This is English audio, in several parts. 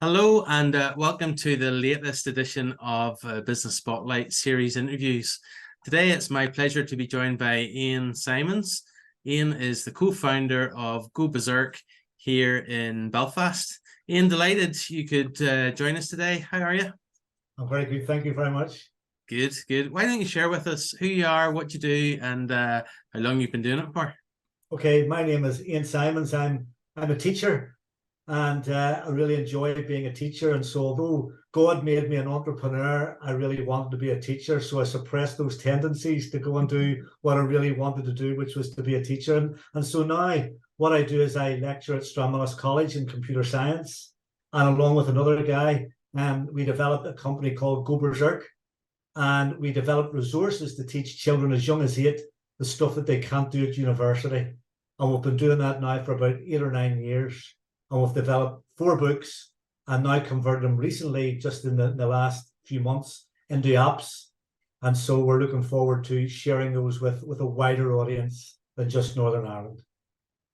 Hello and welcome to the latest edition of Business Spotlight series interviews. Today it's my pleasure to be joined by Ian Simons. Ian is the co-founder of Berserk here in Belfast. Ian, delighted you could join us today. How are you? I'm very good. Thank you very much. Good, good. Why don't you share with us who you are, what you do, and how long you've been doing it for? Okay, my name is Ian Simons. I'm a teacher, and I really enjoy being a teacher. And so, although God made me an entrepreneur, I really wanted to be a teacher. So I suppressed those tendencies to go and do what I really wanted to do, which was to be a teacher. And so now, what I do is I lecture at Stranmillis College in computer science, and along with another guy, we developed a company called Berserk, and we developed resources to teach children as young as 8 the stuff that they can't do at university. And we've been doing that now for about 8 or 9 years. And we've developed 4 books and now converted them recently, just in the last few months, into apps. And so we're looking forward to sharing those with a wider audience than just Northern Ireland.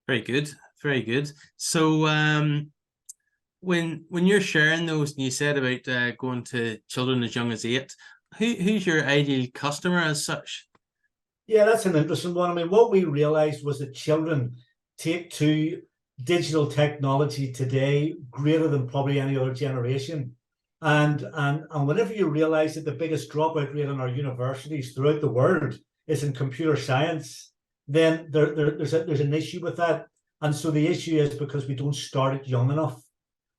Very good, very good. So when you're sharing those, and you said about going to children as young as 8, who's your ideal customer as such? Yeah, that's an interesting one. I mean, what we realized was that children take to digital technology today greater than probably any other generation. And whenever you realize that the biggest dropout rate in our universities throughout the world is in computer science, then there's an issue with that. And so the issue is because we don't start it young enough.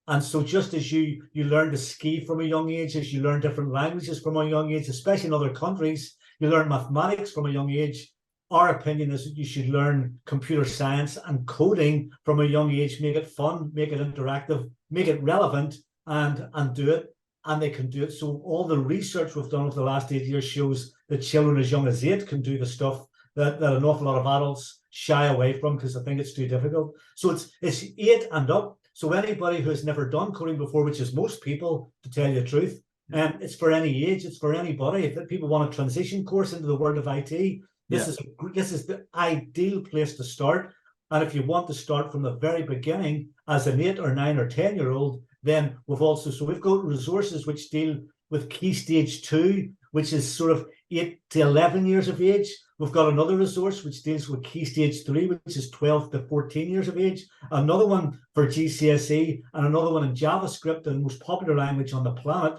And so just as you learn to ski from a young age, as you learn different languages from a young age, especially in other countries, you learn mathematics from a young age. Our opinion is that you should learn computer science and coding from a young age, make it fun, make it interactive, make it relevant, and do it. And they can do it. So all the research we've done over the last 8 years shows that children as young as 8 can do the stuff that an awful lot of adults shy away from because they think it's too difficult. So it's 8 and up. So anybody who has never done coding before, which is most people, to tell you the truth, it's for any age, it's for anybody. If people want a transition course into the world of IT, this is the ideal place to start. And if you want to start from the very beginning as an 8 or 9 or 10-year-old, then we've got resources which deal with Key Stage 2, which is sort of 8 to 11 years of age. We've got another resource which deals with Key Stage 3, which is 12 to 14 years of age. Another one for GCSE, and another one in JavaScript, the most popular language on the planet,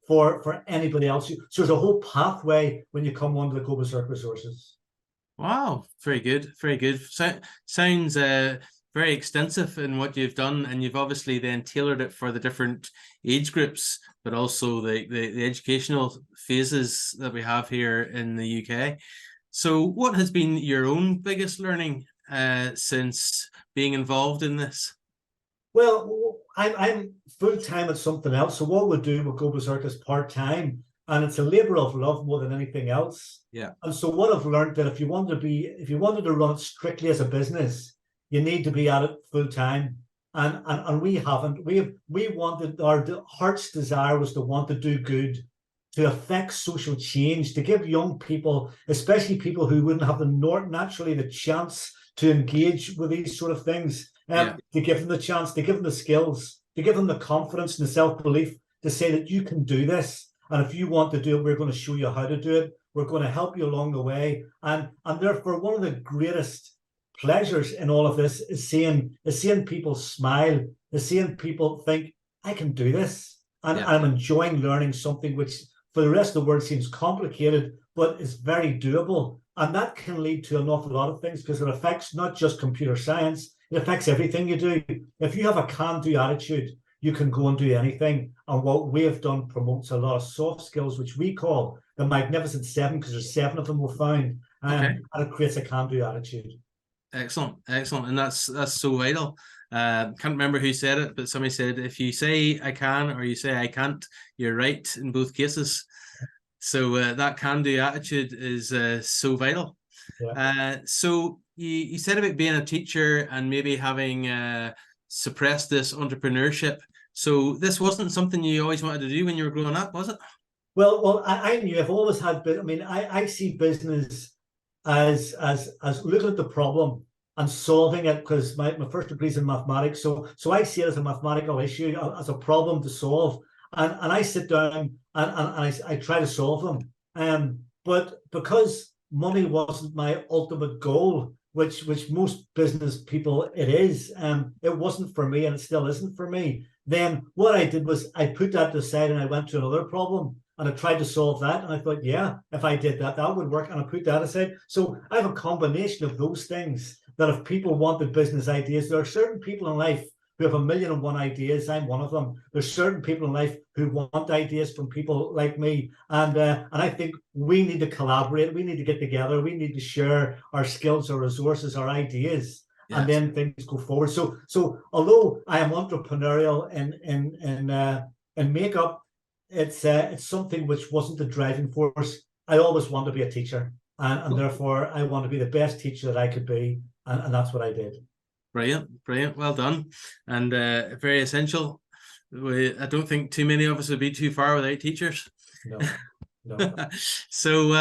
for anybody else. So there's a whole pathway when you come onto the Berserk resources. Wow, very good, very good. Sounds very extensive in what you've done, and you've obviously then tailored it for the different age groups, but also the educational phases that we have here in the UK. So what has been your own biggest learning since being involved in this? Well, I'm full-time at something else. So what we do with Berserk is part-time, and it's a labor of love more than anything else. Yeah. And so what I've learned that if you wanted to run it strictly as a business, you need to be at it full-time. And we haven't. We wanted, our heart's desire was to want to do good, to affect social change, to give young people, especially people who wouldn't have naturally the chance to engage with these sort of things, to give them the chance, to give them the skills, to give them the confidence and the self-belief to say that you can do this. And if you want to do it, we're going to show you how to do it. We're going to help you along the way. And therefore, one of the greatest pleasures in all of this is seeing people smile, is seeing people think, I can do this. And I'm enjoying learning something which for the rest of the world seems complicated, but is very doable. And that can lead to an awful lot of things because it affects not just computer science, it affects everything you do. If you have a can-do attitude, you can go and do anything. And what we have done promotes a lot of soft skills, which we call the Magnificent 7, because there's 7 of them we found, and it creates a can-do attitude. Excellent, excellent, and that's so vital. Can't remember who said it, but somebody said if you say I can or you say I can't, you're right in both cases. So that can-do attitude is so vital. Yeah. So you said about being a teacher and maybe having suppressed this entrepreneurship. So this wasn't something you always wanted to do when you were growing up, was it? Well, I knew I've always had. I mean, I see business as looking at the problem and solving it, because my first degree is in mathematics. So I see it as a mathematical issue, as a problem to solve. And I sit down and I try to solve them. But because money wasn't my ultimate goal, which most business people it is, it wasn't for me, and it still isn't for me. Then what I did was I put that aside and I went to another problem and I tried to solve that. And I thought, yeah, if I did that, that would work. And I put that aside. So I have a combination of those things, that if people wanted business ideas, there are certain people in life who have 1,000,001 ideas. I'm one of them. There's certain people in life who want ideas from people like me. And I think we need to collaborate. We need to get together. We need to share our skills, our resources, our ideas. Yes. And then things go forward. So although I am entrepreneurial in makeup, it's something which wasn't the driving force. I always wanted to be a teacher, and therefore I want to be the best teacher that I could be, and that's what I did. Brilliant, well done, and very essential. I don't think too many of us would be too far without teachers. No. So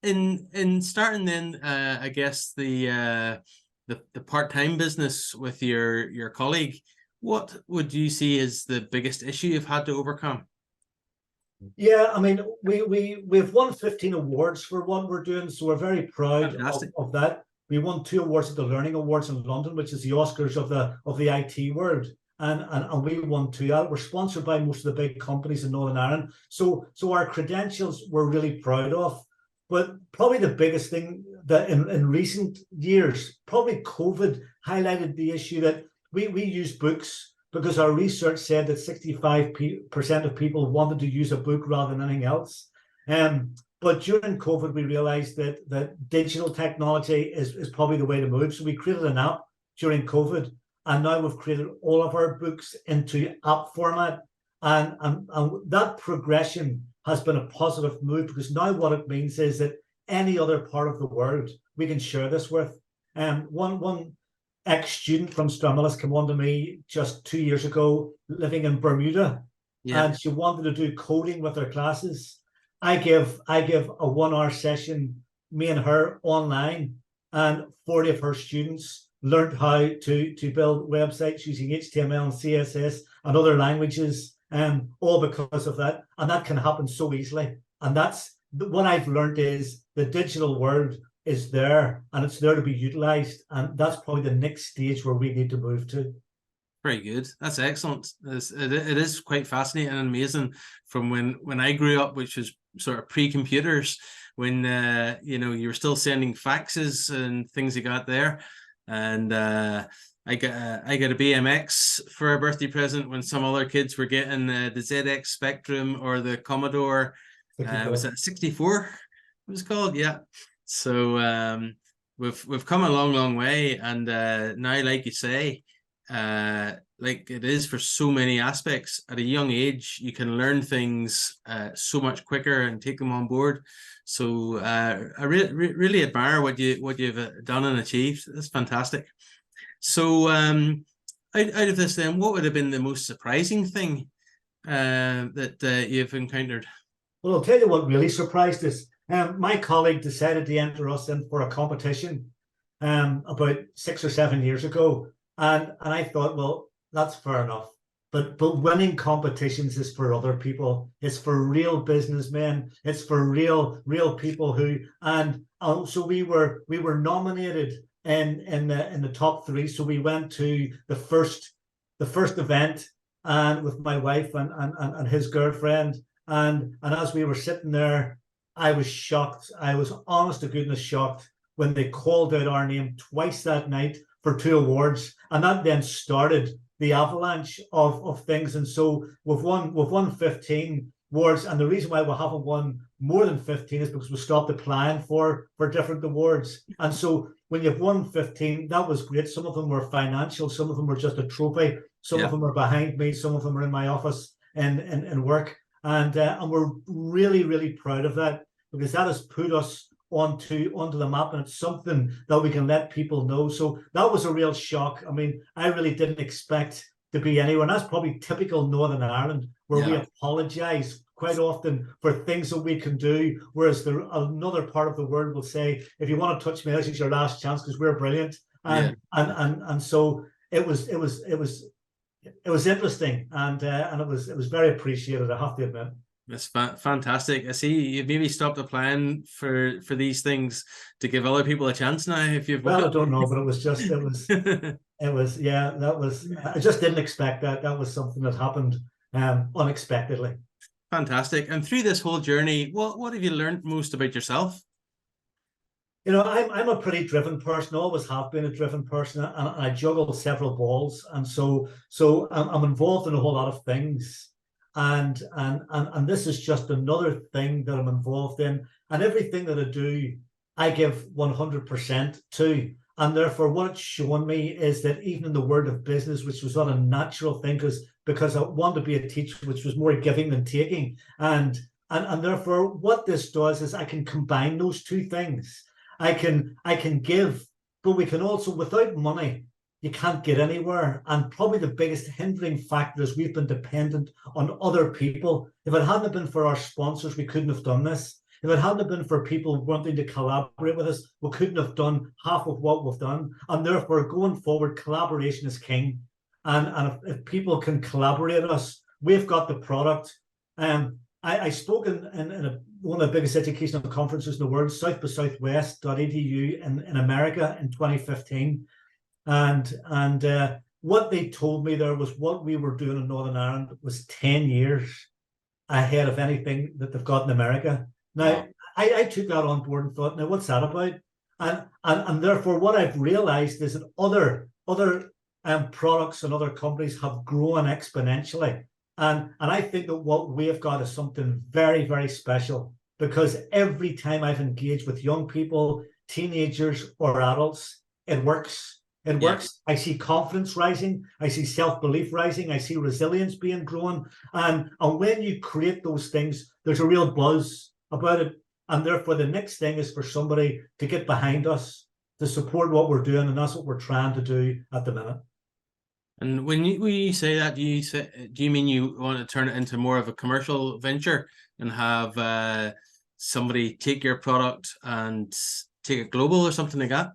in starting then, I guess the part-time business with your colleague, what would you see as the biggest issue you've had to overcome? Yeah, I mean, we've won 15 awards for what we're doing, so we're very proud of that. We won 2 awards at the Learning Awards in London, which is the Oscars of the IT world, and we won 2. We're sponsored by most of the big companies in Northern Ireland, so our credentials we're really proud of. But probably the biggest thing that in recent years, probably COVID highlighted the issue that we use books, because our research said that 65% of people wanted to use a book rather than anything else. But during COVID, we realized that digital technology is probably the way to move. So we created an app during COVID, and now we've created all of our books into app format. And that progression has been a positive move, because now what it means is that any other part of the world we can share this with. One ex-student from Stimulus came on to me just 2 years ago, living in Bermuda, and she wanted to do coding with her classes. I give a 1-hour session, me and her online, and 40 of her students learned how to build websites using HTML and CSS and other languages, all because of that. And that can happen so easily. And that's what I've learned, is the digital world is there, and it's there to be utilized, and that's probably the next stage where we need to move to. Very good. That's excellent. It is quite fascinating and amazing from when I grew up, which was sort of pre-computers, when you were still sending faxes and things you got there, and I got a BMX for a birthday present when some other kids were getting the ZX Spectrum or the Commodore. Was it 64? It was called, yeah. So we've come a long way, and now, like you say, like it is for so many aspects, at a young age you can learn things so much quicker and take them on board. So I really admire what you've done and achieved. That's fantastic. So out of this then, what would have been the most surprising thing that you've encountered? Well, I'll tell you what really surprised us. My colleague decided to enter us in for a competition about 6 or 7 years ago. And I thought, well, that's fair enough. But winning competitions is for other people. It's for real businessmen. It's for real people who, and so we were nominated in the top 3. So we went to the first event, and with my wife and his girlfriend. And as we were sitting there, I was shocked. I was honest to goodness shocked when they called out our name twice that night for 2 awards. And that then started the avalanche of things. And so we've won 15 awards. And the reason why we haven't won more than 15 is because we stopped applying for different awards. And so when you've won 15, that was great. Some of them were financial, some of them were just a trophy, some of them are behind me, some of them are in my office and work. And we're really proud of that, because that has put us onto the map, and it's something that we can let people know. So that was a real shock. I mean, I really didn't expect to be anywhere, and that's probably typical Northern Ireland, where we apologize quite often for things that we can do, whereas another part of the world will say, if you want to touch me, this is your last chance because we're brilliant. And so it was interesting, and it was very appreciated, I have to admit. It's fantastic. I see you maybe stopped applying for these things to give other people a chance now. If you've I don't know, but it was yeah, that was, I just didn't expect that. That was something that happened unexpectedly. Fantastic. And through this whole journey, what have you learned most about yourself? You know, I'm a pretty driven person, always have been a driven person, and I juggle several balls, and so I'm involved in a whole lot of things. And this is just another thing that I'm involved in, and everything that I do, I give 100% to. And therefore, what it's shown me is that even in the world of business, which was not a natural thing, because I wanted to be a teacher, which was more giving than taking, and therefore, what this does is I can combine those two things. I can give, but we can also, without money, you can't get anywhere. And probably the biggest hindering factor is we've been dependent on other people. If it hadn't been for our sponsors, we couldn't have done this. If it hadn't been for people wanting to collaborate with us, we couldn't have done half of what we've done. And therefore, going forward, collaboration is king. And if people can collaborate with us, we've got the product. I spoke in one of the biggest educational conferences in the world, southbysouthwest.edu in America in 2015. And what they told me there was what we were doing in Northern Ireland was 10 years ahead of anything that they've got in America. Now, I took that on board and thought, now, what's that about? And therefore, what I've realized is that other products and other companies have grown exponentially. And I think that what we have got is something very, very special, because every time I've engaged with young people, teenagers or adults, it works. It works. I see confidence rising. I see self-belief rising. I see resilience being grown. And when you create those things, there's a real buzz about it. And therefore, the next thing is for somebody to get behind us, to support what we're doing. And that's what we're trying to do at the minute. And when you say that, do you mean you want to turn it into more of a commercial venture and have somebody take your product and take it global or something like that?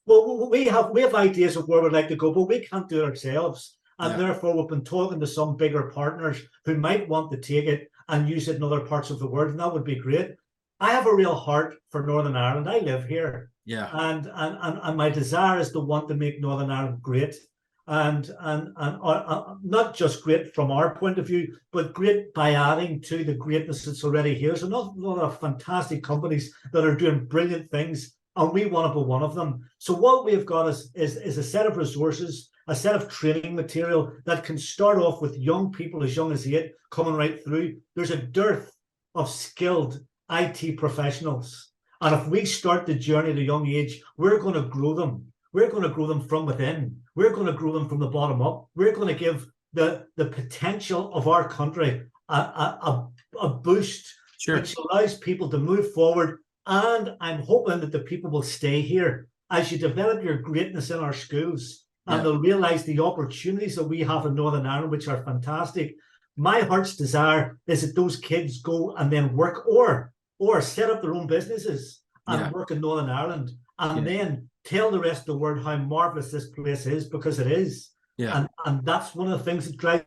Well, we have ideas of where we'd like to go, but we can't do it ourselves. And therefore, we've been talking to some bigger partners who might want to take it and use it in other parts of the world, and that would be great. I have a real heart for Northern Ireland. I live here. Yeah. And my desire is to want to make Northern Ireland great. And not just great from our point of view, but great by adding to the greatness that's already here. So not a lot of fantastic companies that are doing brilliant things, and we want to be one of them. So what we've got is a set of resources, a set of training material that can start off with young people as young as 8 coming right through. There's a dearth of skilled IT professionals. And if we start the journey at a young age, we're going to grow them. We're going to grow them from within. We're going to grow them from the bottom up. We're going to give the potential of our country a boost, which allows people to move forward. And I'm hoping that the people will stay here as you develop your greatness in our schools, and they'll realize the opportunities that we have in Northern Ireland, which are fantastic. My heart's desire is that those kids go and then work or set up their own businesses and work in Northern Ireland, and then tell the rest of the world how marvelous this place is, because it is. And that's one of the things that drives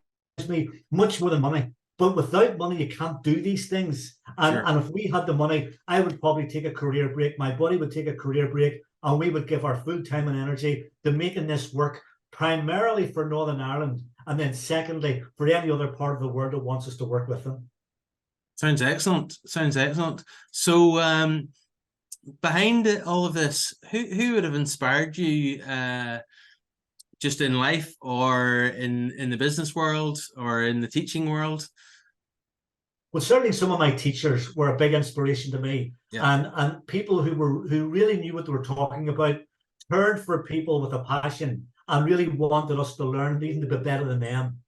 me much more than money. But without money, you can't do these things. And if we had the money, I would probably take a career break. My buddy would take a career break, and we would give our full time and energy to making this work primarily for Northern Ireland, and then secondly, for any other part of the world that wants us to work with them. Sounds excellent. Sounds excellent. So behind all of this, who would have inspired you just in life or in the business world or in the teaching world? Well, certainly some of my teachers were a big inspiration to me, and people who really knew what they were talking about, cared for people with a passion, and really wanted us to learn, even to be better than them.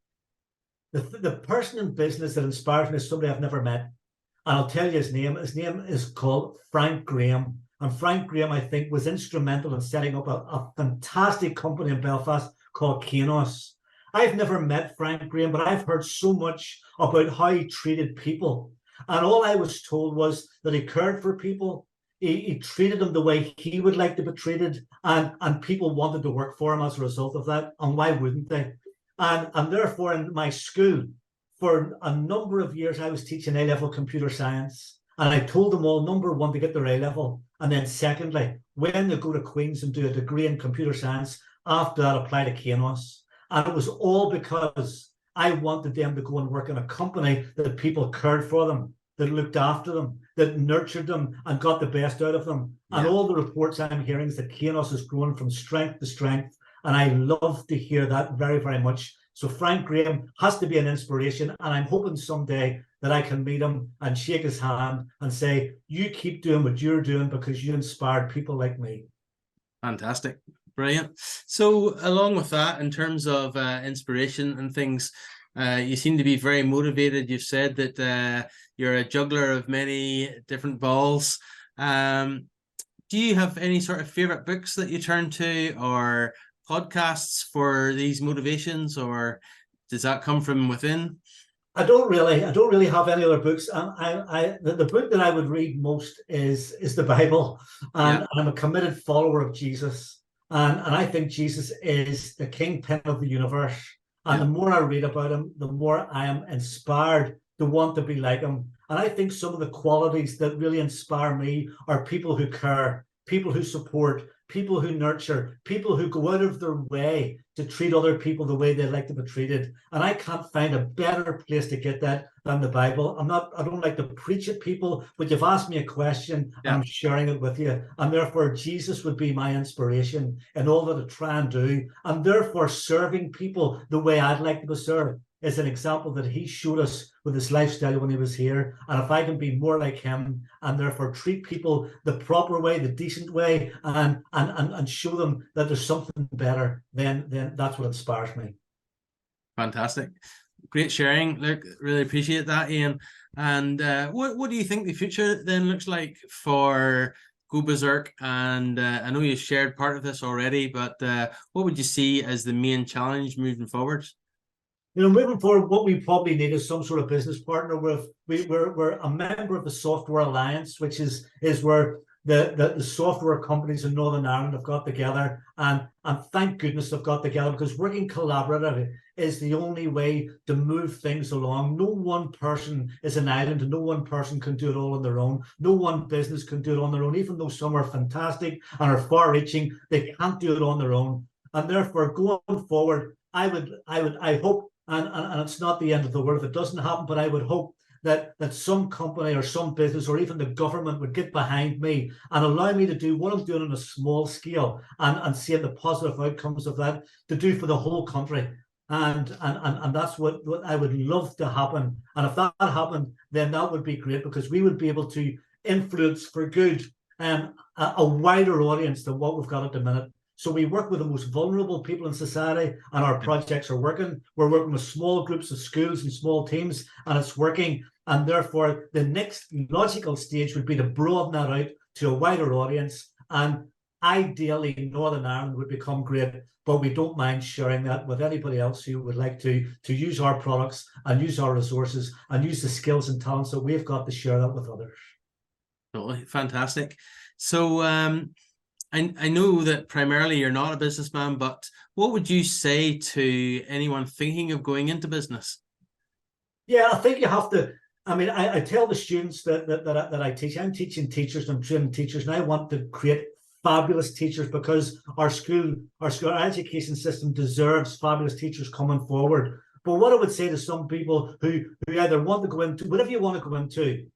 The person in business that inspires me is somebody I've never met, and I'll tell you his name. His name is called Frank Graham, and Frank Graham, I think, was instrumental in setting up a fantastic company in Belfast called Kainos. I've never met Frank Graham, but I've heard so much about how he treated people And all I was told was that he cared for people. He treated them the way he would like to be treated, and people wanted to work for him as a result of that. And why wouldn't they? And therefore, in my school, for a number of years, I was teaching A-level computer science. And I told them all, number one, to get their A-level. And then secondly, when they go to Queen's and do a degree in computer science, after that, apply to Kainos. And it was all because I wanted them to go and work in a company that people cared for them, that looked after them, that nurtured them and got the best out of them. Yeah. And all the reports I'm hearing is that Kainos is growing from strength to strength. And I love to hear that very, very much. So Frank Graham has to be an inspiration. And I'm hoping someday that I can meet him and shake his hand and say, you keep doing what you're doing because you inspired people like me. Fantastic. Brilliant. So along with that, in terms of inspiration and things, you seem to be very motivated. You've said that you're a juggler of many different balls. Do you have any sort of favorite books that you turn to, or podcasts for these motivations, or does that come from within? I don't really have any other books. The book that I would read most is the Bible, and I'm a committed follower of Jesus, and I think Jesus is the kingpin of the universe. And the more I read about him, the more I am inspired to want to be like him. And I think some of the qualities that really inspire me are people who care, people who support, people who nurture, people who go out of their way to treat other people the way they like to be treated. And I can't find a better place to get that than the Bible. I don't like to preach at people, but you've asked me a question and I'm sharing it with you. And therefore, Jesus would be my inspiration in all that I try and do. And therefore, serving people the way I'd like to be served is an example that he showed us with his lifestyle when he was here. And if I can be more like him and therefore treat people the proper way, the decent way, and show them that there's something better, then that's what inspires me. Fantastic. Great sharing. Look, really appreciate that, Ian. And what do you think the future then looks like for Go Berserk? And I know you shared part of this already, but what would you see as the main challenge moving forward? Moving forward, what we probably need is some sort of business partner. We're a member of the Software Alliance, which is where the software companies in Northern Ireland have got together, and thank goodness they've got together, because working collaboratively is the only way to move things along. No one person is an island, and no one person can do it all on their own. No one business can do it on their own, even though some are fantastic and are far-reaching. They can't do it on their own, and therefore going forward, I hope. And it's not the end of the world if it doesn't happen, but I would hope that some company or some business or even the government would get behind me and allow me to do what I'm doing on a small scale and see the positive outcomes of that to do for the whole country. And that's what I would love to happen. And if that happened, then that would be great, because we would be able to influence for good a wider audience than what we've got at the minute. So we work with the most vulnerable people in society, and our projects are working. We're working with small groups of schools and small teams, and it's working. And therefore, the next logical stage would be to broaden that out to a wider audience. And ideally, Northern Ireland would become great, but we don't mind sharing that with anybody else who would like to use our products and use our resources and use the skills and talents that we've got to share that with others. Totally fantastic. So, I know that primarily you're not a businessman, but what would you say to anyone thinking of going into business? Yeah, I think you have to. I mean, I tell the students that I teach, I'm teaching teachers, I'm training teachers, and I want to create fabulous teachers, because our education system deserves fabulous teachers coming forward. But what I would say to some people who either want to go into whatever you want to go into,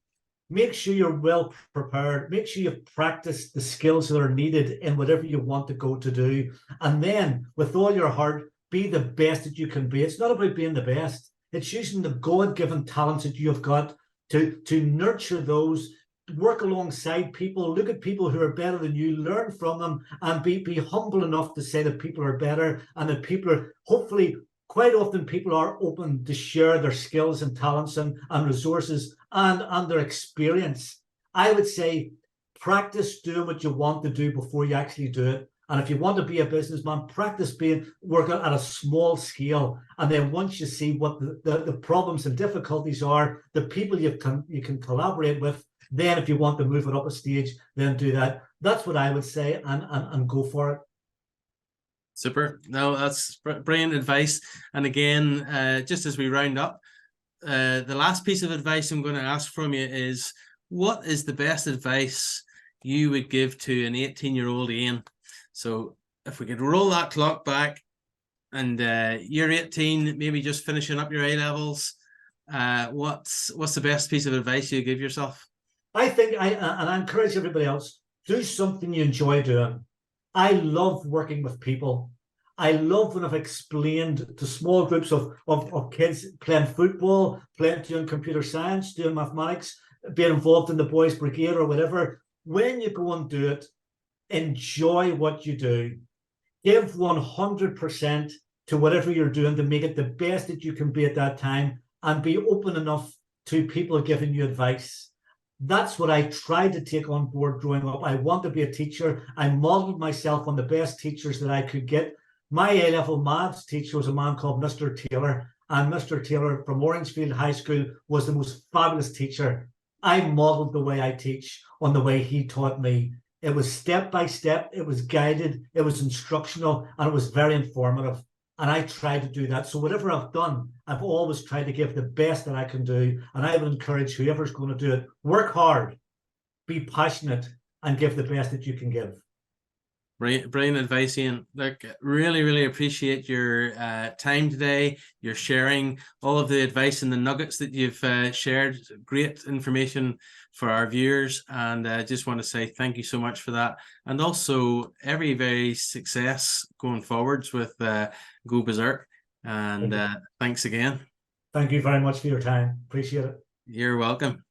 make sure you're well prepared. Make sure you've practiced the skills that are needed in whatever you want to go to do. And then, with all your heart, be the best that you can be. It's not about being the best. It's using the God-given talents that you've got to nurture those, work alongside people, look at people who are better than you, learn from them, and be humble enough to say that people are better, and that people are, hopefully, quite often people are open to share their skills and talents and resources and their experience. I would say practice doing what you want to do before you actually do it. And if you want to be a businessman, practice working at a small scale. And then once you see what the problems and difficulties are, the people you can collaborate with, then if you want to move it up a stage, then do that. That's what I would say, and go for it. Super. No, that's brilliant advice. And again, just as we round up, the last piece of advice I'm going to ask from you is, what is the best advice you would give to an 18-year-old Ian? So if we could roll that clock back, and you're 18, maybe just finishing up your A-levels, what's the best piece of advice you give yourself? I think I encourage everybody else, do something you enjoy doing. I love working with people. I love when I've explained to small groups of kids playing football, doing computer science, doing mathematics, being involved in the boys' brigade or whatever. When you go and do it, enjoy what you do. Give 100% to whatever you're doing to make it the best that you can be at that time, and be open enough to people giving you advice. That's what I tried to take on board growing up. I want to be a teacher. I modeled myself on the best teachers that I could get. My A-level maths teacher was a man called Mr. Taylor, and Mr. Taylor from Orangefield High School was the most fabulous teacher. I modeled the way I teach on the way he taught me. It was step by step, it was guided, it was instructional, and it was very informative. And I tried to do that. So whatever I've done, I've always tried to give the best that I can do. And I would encourage whoever's going to do it, work hard, be passionate, and give the best that you can give. Brilliant advice, Ian. Look, really, really appreciate your time today, your sharing, all of the advice and the nuggets that you've shared. Great information for our viewers, and I just want to say thank you so much for that. And also every very success going forwards with Go Berserk. And thanks again. Thank you very much for your time. Appreciate it. You're welcome.